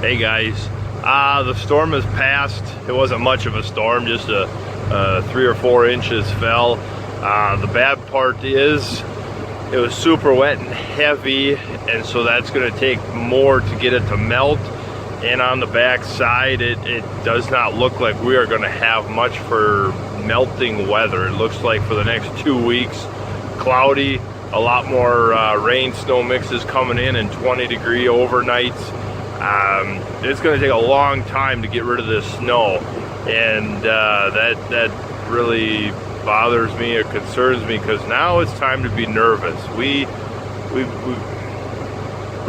Hey guys, the storm has passed. It wasn't much of a storm, just 3 or 4 inches fell. The bad part is it was super wet and heavy, and so that's going to take more to get it to melt. And on the back side, it does not look like we are going to have much for melting weather. It looks like for the next 2 weeks, cloudy, a lot more rain snow mixes coming in and 20-degree overnights. It's going to take a long time to get rid of this snow, and that really bothers me. It concerns me because now it's time to be nervous. We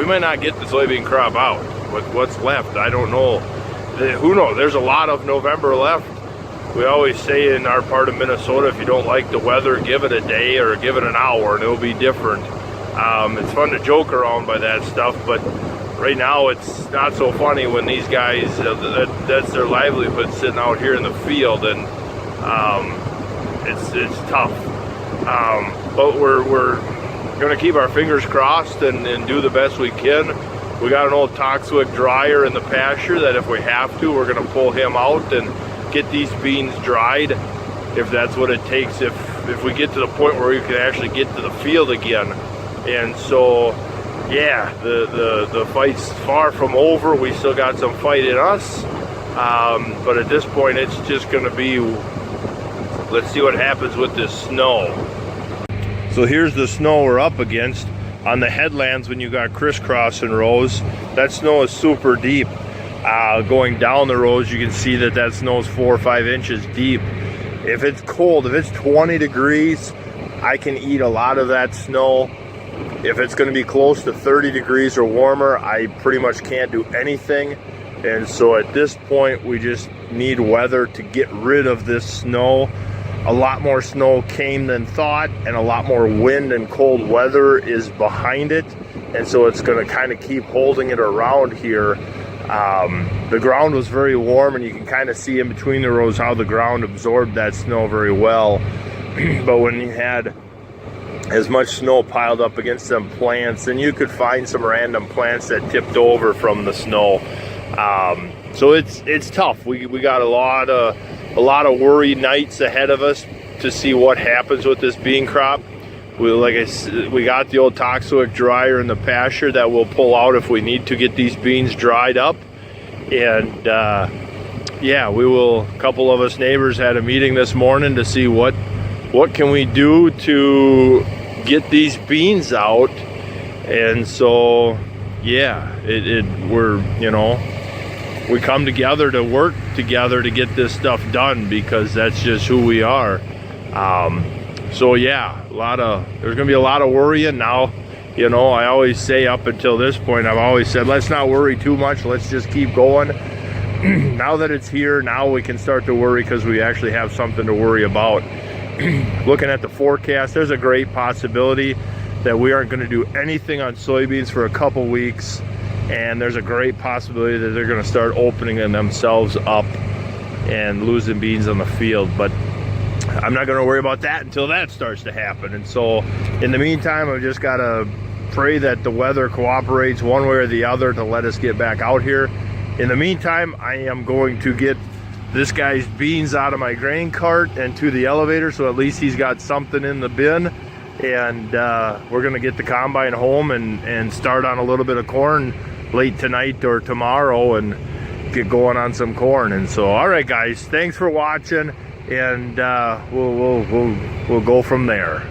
might not get the soybean crop out with what's left. I don't know. Who knows? There's a lot of November left. We always say in our part of Minnesota, if you don't like the weather, give it a day or give it an hour and it'll be different. It's fun to joke around by that stuff, but right now it's not so funny when these guys, that's their livelihood, sitting out here in the field, and it's tough. But we're gonna keep our fingers crossed and do the best we can. We got an old Toxwick dryer in the pasture that if we have to, we're gonna pull him out and get these beans dried, if that's what it takes, if we get to the point where we can actually get to the field again. And so, yeah, the fight's far from over. We still got some fight in us, but at this point it's just gonna be, let's see what happens with this snow. So here's the snow we're up against. On the headlands, when you got crisscrossing rows, that snow is super deep. Going down the rows, you can see that snow is 4 or 5 inches deep. If it's cold, if it's 20 degrees, I can eat a lot of that snow. If it's going to be close to 30 degrees or warmer, I pretty much can't do anything. And so at this point, we just need weather to get rid of this snow. A lot more snow came than thought, and a lot more wind and cold weather is behind it. And so it's going to kind of keep holding it around here. The ground was very warm, and you can kind of see in between the rows how the ground absorbed that snow very well. But when you had as much snow piled up against them plants, and you could find some random plants that tipped over from the snow. So it's tough. We got a lot of worry nights ahead of us to see what happens with this bean crop. Like I said, we got the old Toxwick dryer in the pasture that we'll pull out if we need to get these beans dried up. And yeah, we will. A couple of us neighbors had a meeting this morning to see what can we do to get these beans out. And so yeah, we come together to work together to get this stuff done, because that's just who we are. So yeah, there's gonna be a lot of worrying now. I always say, up until this point, I've always said, let's not worry too much, let's just keep going. Now that it's here, now we can start to worry, because we actually have something to worry about. Looking at the forecast, there's a great possibility that we aren't going to do anything on soybeans for a couple weeks, and there's a great possibility that they're going to start opening themselves up and losing beans on the field. But I'm not going to worry about that until that starts to happen. And so in the meantime, I've just got to pray that the weather cooperates one way or the other to let us get back out here. In the meantime, I am going to get this guy's beans out of my grain cart and to the elevator, so at least he's got something in the bin. And we're going to get the combine home and start on a little bit of corn late tonight or tomorrow and get going on some corn. And so, all right guys, thanks for watching, and we'll go from there.